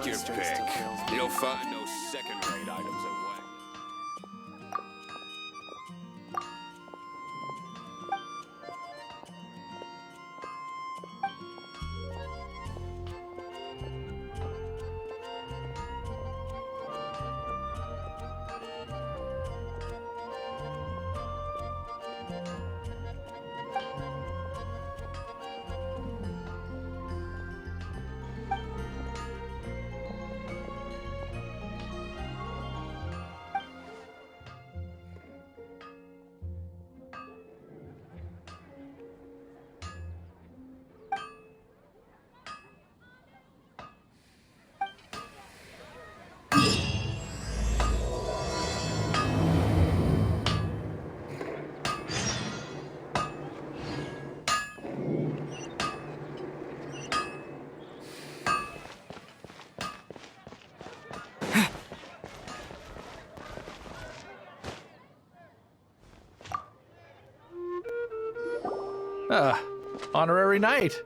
Take your pick. You'll find no second-rate items at Wang. Honorary knight.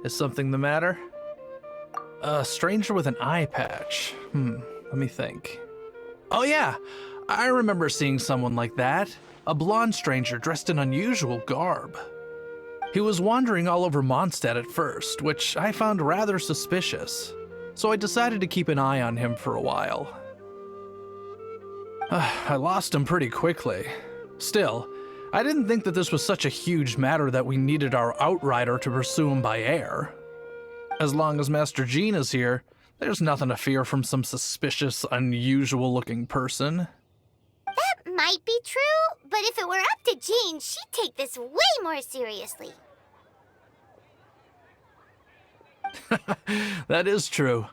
Is something the matter? A stranger with an eye patch. Let me think. Oh yeah, I remember seeing someone like that. A blonde stranger dressed in unusual garb. He was wandering all over Mondstadt at first, which I found rather suspicious. So I decided to keep an eye on him for a while. I lost him pretty quickly. Still, I didn't think that this was such a huge matter that we needed our outrider to pursue him by air. As long as Master Jean is here, there's nothing to fear from some suspicious, unusual-looking person. That might be true, but if it were up to Jean, she'd take this way more seriously. That is true.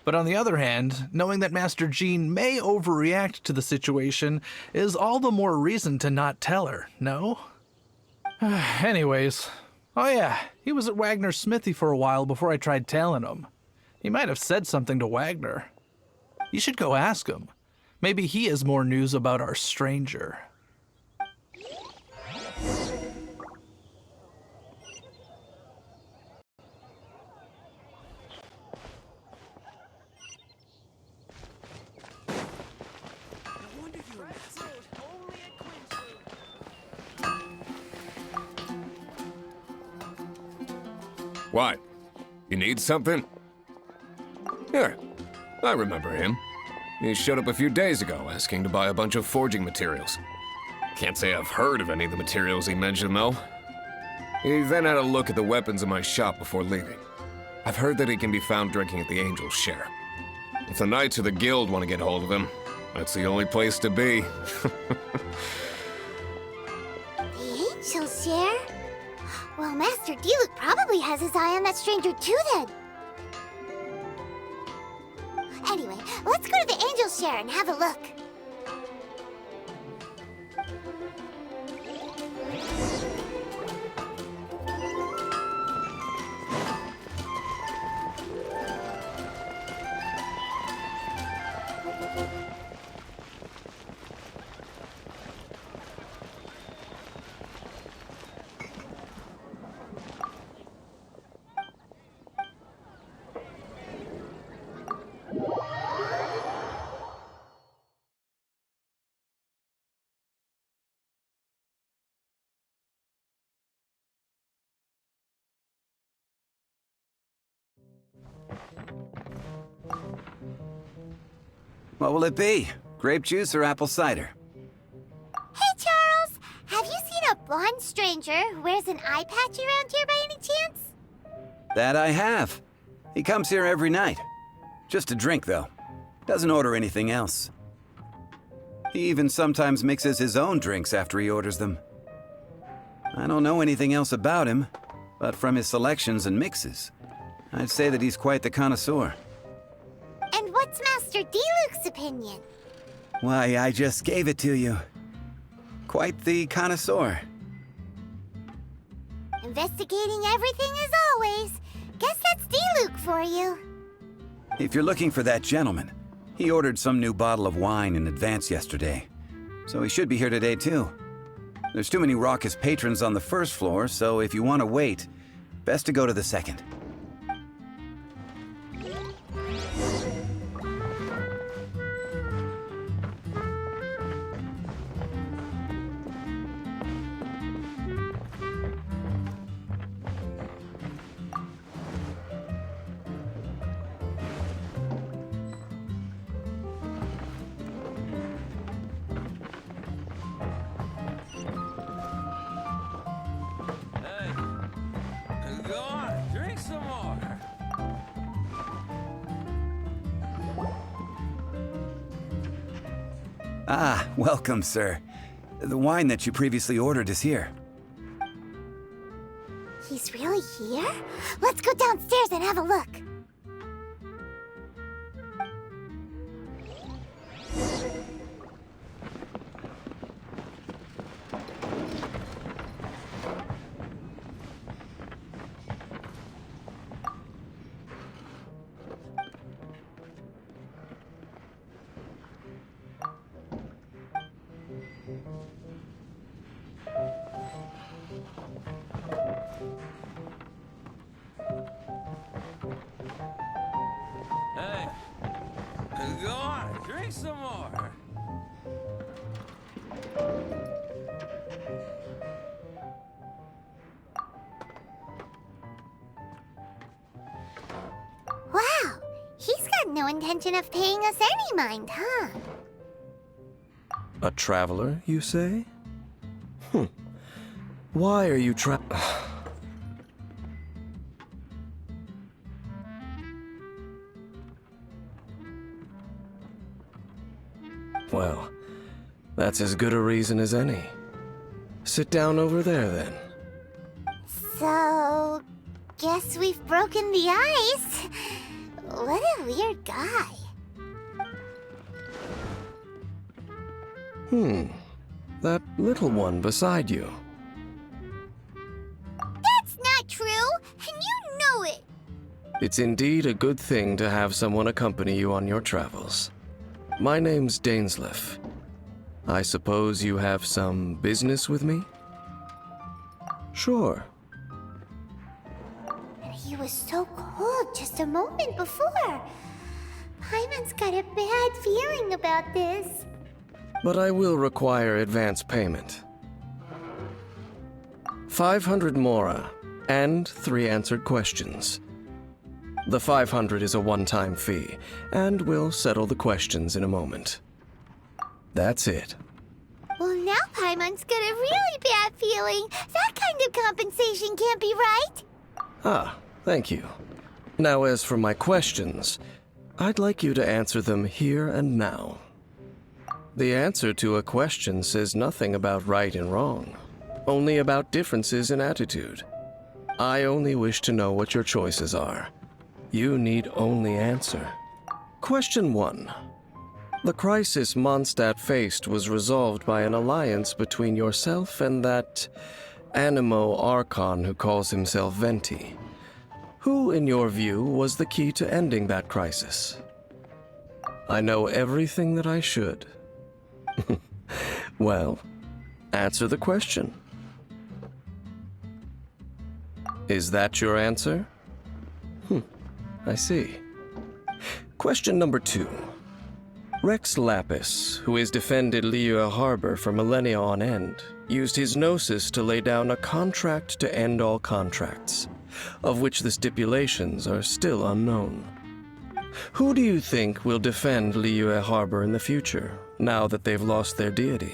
But on the other hand, knowing that Master Jean may overreact to the situation is all the more reason to not tell her, no? Anyways, oh yeah, he was at Wagner's smithy for a while before I tried tailing him. He might have said something to Wagner. You should go ask him. Maybe he has more news about our stranger. What? You need something? Here, I remember him. He showed up a few days ago asking to buy a bunch of forging materials. Can't say I've heard of any of the materials he mentioned, though. He then had a look at the weapons in my shop before leaving. I've heard that he can be found drinking at the Angel's Share. If the Knights or the Guild want to get hold of him, that's the only place to be. The Angel's Share? Well, Master Diluc probably has his eye on that stranger too, then. Anyway, let's go to the Angel's Share and have a look. What will it be? Grape juice or apple cider? Hey, Charles! Have you seen a blonde stranger who wears an eye patch around here by any chance? That I have. He comes here every night. Just a drink, though. Doesn't order anything else. He even sometimes mixes his own drinks after he orders them. I don't know anything else about him, but from his selections and mixes, I'd say that he's quite the connoisseur. And what's Master Diluc's opinion? Why, I just gave it to you. Quite the connoisseur. Investigating everything as always. Guess that's Diluc for you. If you're looking for that gentleman, he ordered some new bottle of wine in advance yesterday, so he should be here today too. There's too many raucous patrons on the first floor, so if you want to wait, best to go to the second. Ah, welcome, sir. The wine that you previously ordered is here. He's really here? Let's go downstairs and have a look. Hey, go on, drink some more. Wow, he's got no intention of paying us any mind, huh? A traveler, you say? Why are you Well, that's as good a reason as any. Sit down over there, then. So, guess we've broken the ice. What a weird guy. That little one beside you. That's not true, and you know it. It's indeed a good thing to have someone accompany you on your travels. My name's Dainsleif. I suppose you have some business with me? Sure. He was so cold just a moment before. Paimon's got a bad feeling about this. But I will require advance payment. 500 mora, and 3 answered questions. The 500 is a one-time fee, and we'll settle the questions in a moment. That's it. Well, now Paimon's got a really bad feeling. That kind of compensation can't be right. Ah, thank you. Now as for my questions, I'd like you to answer them here and now. The answer to a question says nothing about right and wrong, only about differences in attitude. I only wish to know what your choices are. You need only answer. Question 1. The crisis Mondstadt faced was resolved by an alliance between yourself and that Animo Archon who calls himself Venti. Who, in your view, was the key to ending that crisis? I know everything that I should. Well, answer the question. Is that your answer? I see. Question number 2. Rex Lapis, who has defended Liyue Harbor for millennia on end, used his gnosis to lay down a contract to end all contracts, of which the stipulations are still unknown. Who do you think will defend Liyue Harbor in the future, now that they've lost their deity?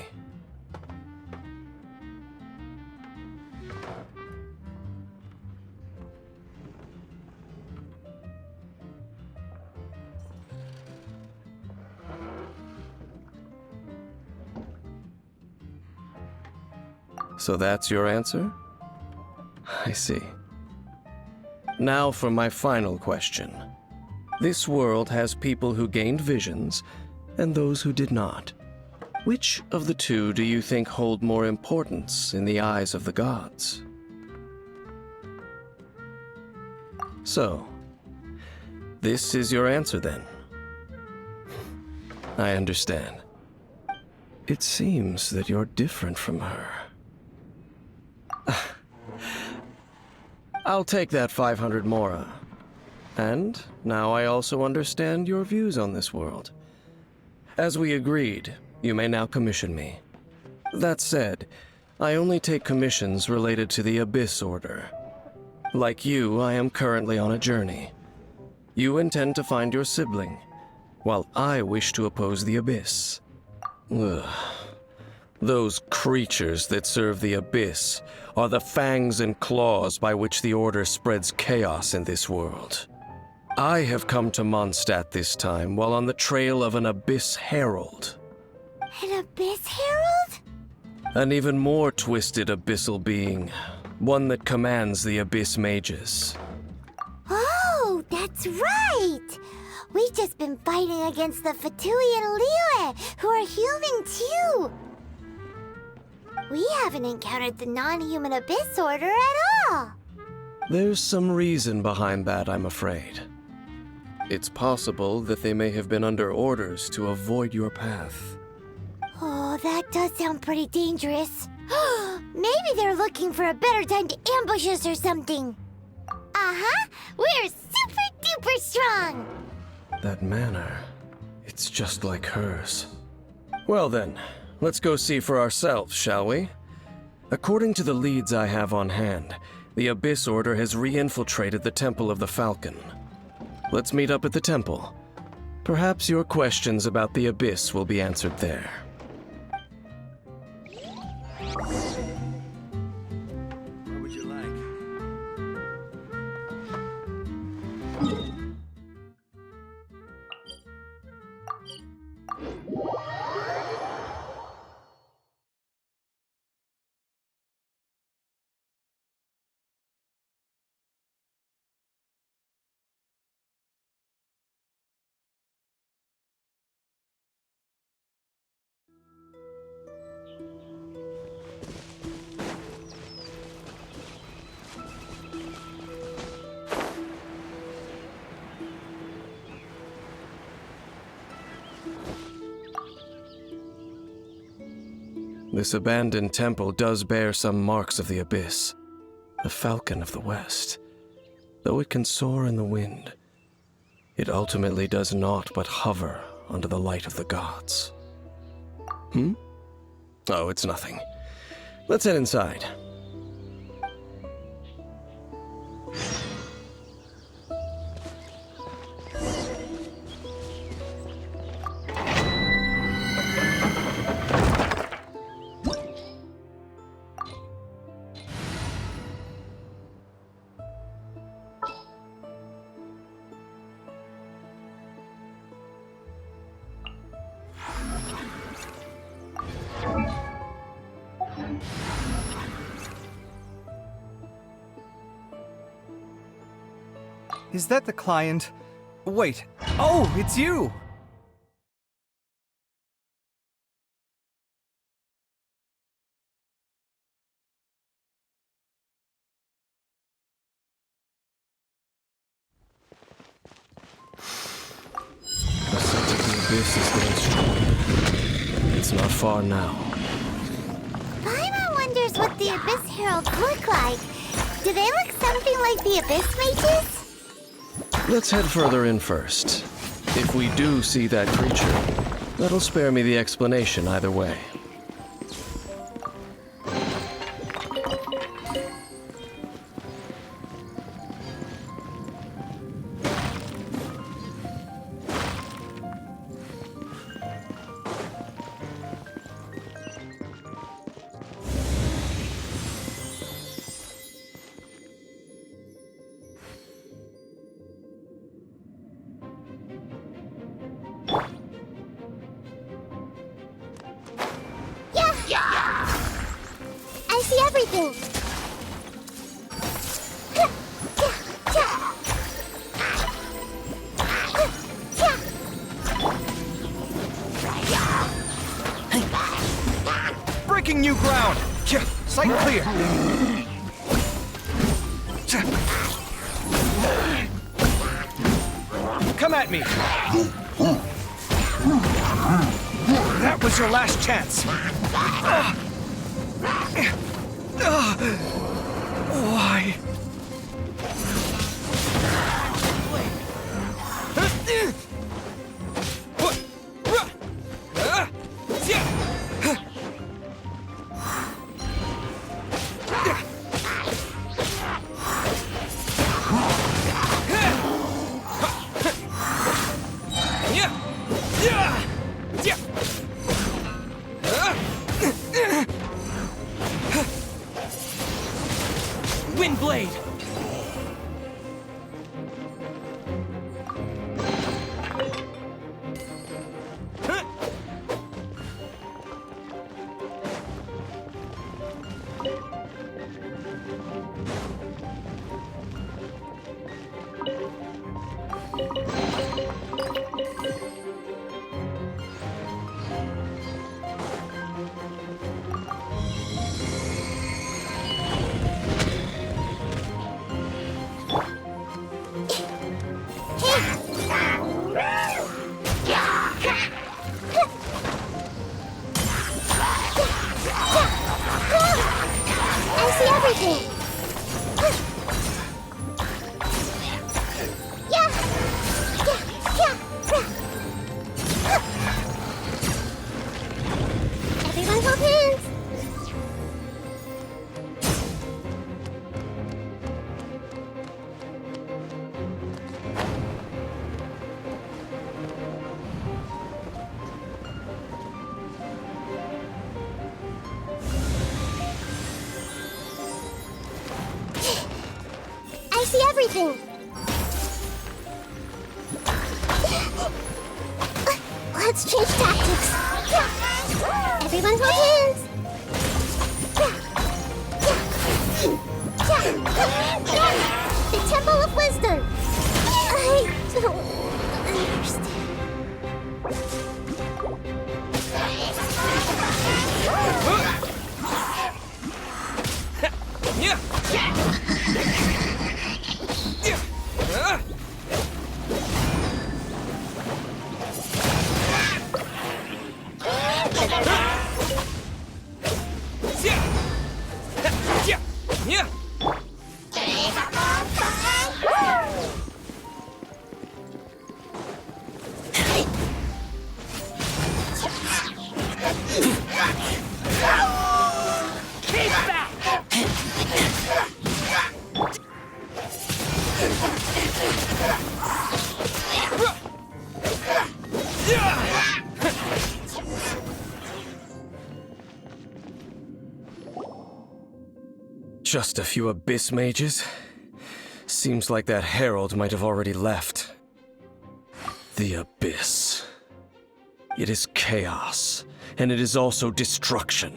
So that's your answer? I see. Now for my final question. This world has people who gained visions, and those who did not. Which of the two do you think hold more importance in the eyes of the gods? So, this is your answer then? I understand. It seems that you're different from her. I'll take that 500 mora. And now I also understand your views on this world. As we agreed, you may now commission me. That said, I only take commissions related to the Abyss Order. Like you, I am currently on a journey. You intend to find your sibling, while I wish to oppose the Abyss. Ugh. Those creatures that serve the Abyss are the fangs and claws by which the Order spreads chaos in this world. I have come to Mondstadt this time while on the trail of an Abyss Herald. An Abyss Herald? An even more twisted abyssal being. One that commands the Abyss Mages. Oh, that's right! We've just been fighting against the Fatui and Liyue, who are human too! We haven't encountered the non-human Abyss Order at all! There's some reason behind that, I'm afraid. It's possible that they may have been under orders to avoid your path. Oh, that does sound pretty dangerous. Maybe they're looking for a better time to ambush us or something. Uh-huh, we're super duper strong! That manner, it's just like hers. Well then, let's go see for ourselves, shall we? According to the leads I have on hand, the Abyss Order has re-infiltrated the Temple of the Falcon. Let's meet up at the temple. Perhaps your questions about the Abyss will be answered there. What would you like? This abandoned temple does bear some marks of the Abyss. The Falcon of the West. Though it can soar in the wind, it ultimately does naught but hover under the light of the gods. Oh, it's nothing. Let's head inside. Is that the client? Wait. Oh, it's you! The sense of the Abyss is getting stronger. It's not far now. Paimon wonders what the Abyss Heralds look like. Do they look something like the Abyss Mages? Let's head further in first. If we do see that creature, that'll spare me the explanation either way. I see everything. Breaking new ground! Sight clear! Come at me! That was your last chance! Why? Windblade! everything! Yeah! Everyone hold hands! I see everything! Let's change tactics! Everyone hold hands! The Temple of Wisdom! I don't Just a few abyss mages? Seems like that herald might have already left. The abyss. It is chaos, and it is also destruction.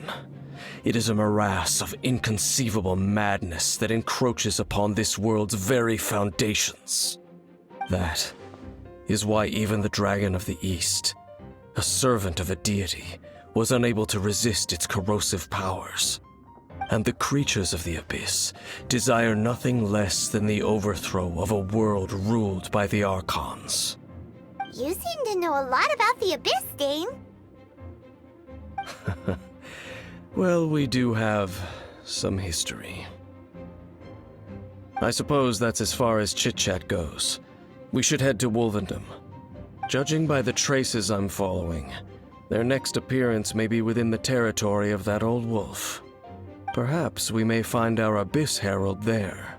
It is a morass of inconceivable madness that encroaches upon this world's very foundations. That is why even the Dragon of the East, a servant of a deity, was unable to resist its corrosive powers. And the creatures of the Abyss desire nothing less than the overthrow of a world ruled by the Archons. You seem to know a lot about the Abyss, Dane. Well, we do have some history. I suppose that's as far as chit-chat goes. We should head to Wolvendom. Judging by the traces I'm following, their next appearance may be within the territory of that old wolf. Perhaps we may find our Abyss Herald there.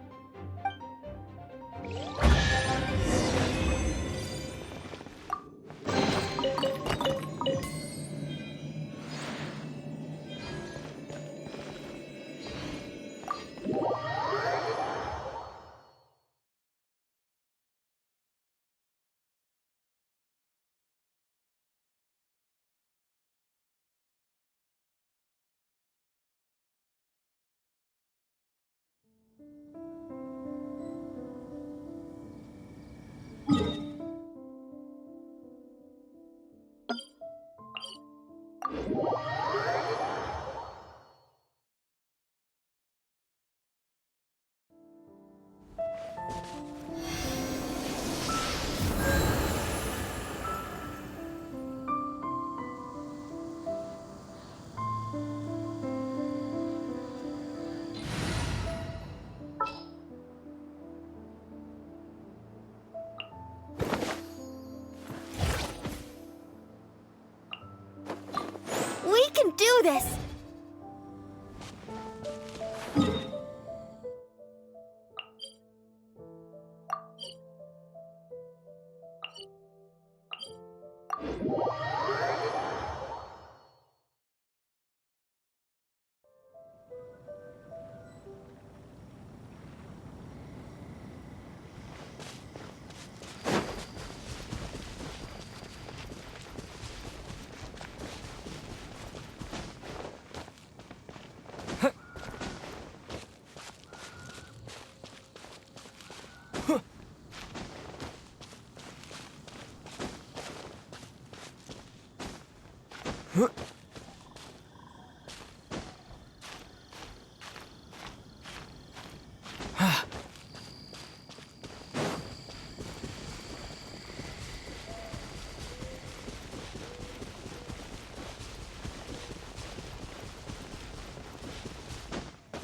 We can do this!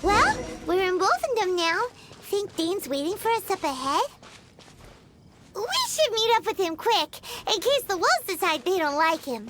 Well, we're in find him now. Think Dane's waiting for us up ahead? We should meet up with him quick, in case the wolves decide they don't like him.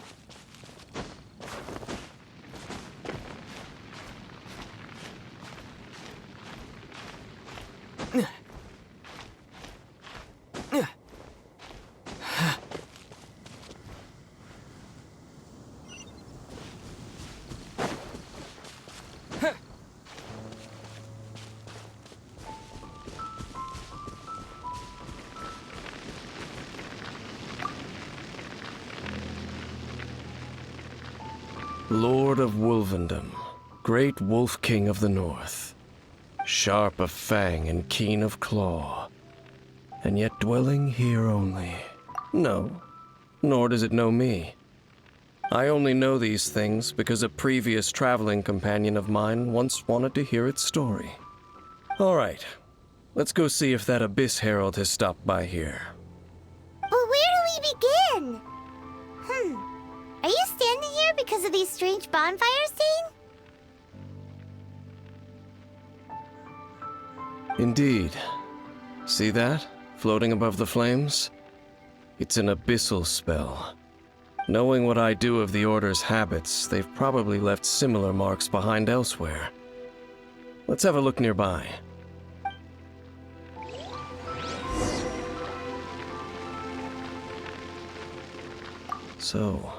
Lord of Wolvendom, great Wolf King of the North, sharp of fang and keen of claw, and yet dwelling here only. No, nor does it know me. I only know these things because a previous traveling companion of mine once wanted to hear its story. All right, let's go see if that Abyss Herald has stopped by here. But where do we begin? Are you standing here because of these strange bonfires, Dane? Indeed. See that, floating above the flames? It's an abyssal spell. Knowing what I do of the Order's habits, they've probably left similar marks behind elsewhere. Let's have a look nearby. So...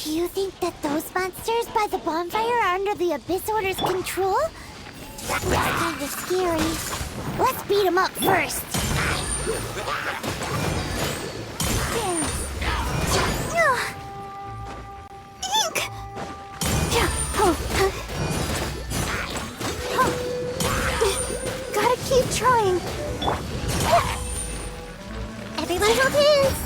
Do you think that those monsters by the bonfire are under the Abyss Order's control? That's kind of scary. Let's beat them up first. Ink! Gotta keep trying. Every little hint.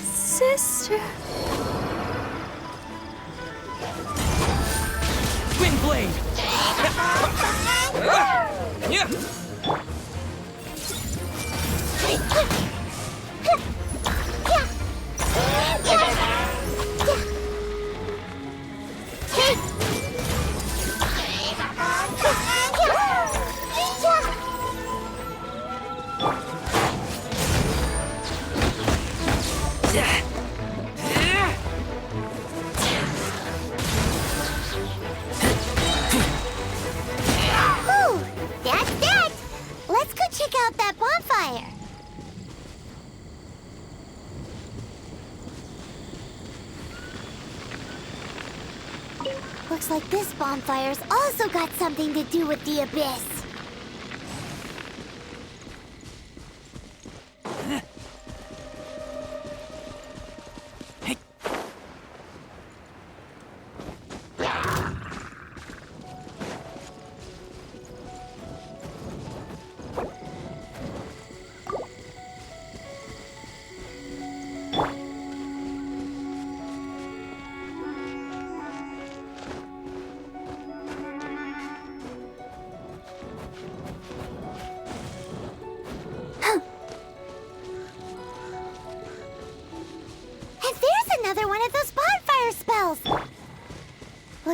Sister. Wind blade! Whew, that's that. Let's go check out that bonfire. Looks like this bonfire's also got something to do with the Abyss.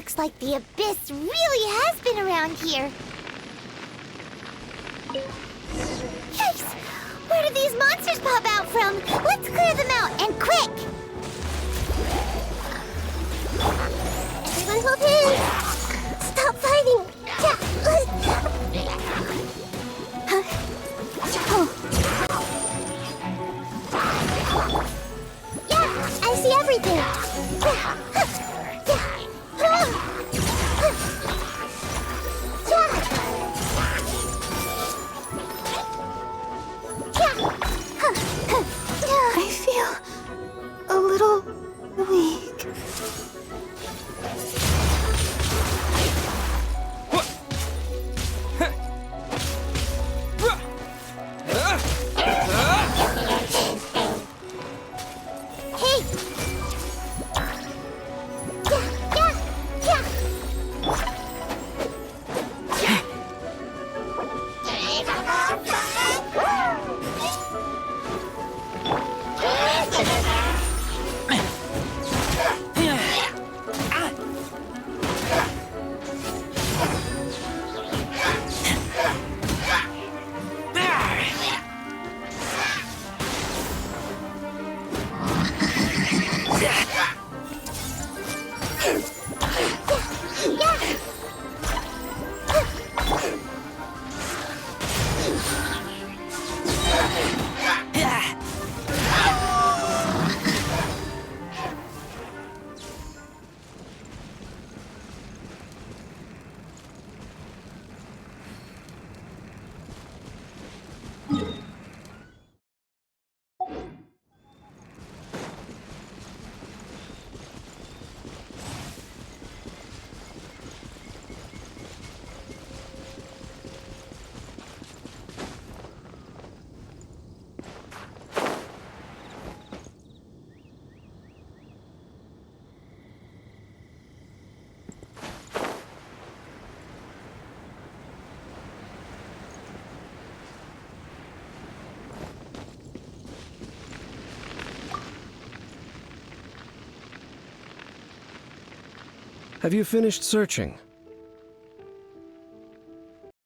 Looks like the abyss really has been around here. Yikes! Where did these monsters pop out from? Let's clear them out, and quick! Everyone hold hands! Stop fighting! Yeah, I see everything! I feel a little weak. Hey! Have you finished searching?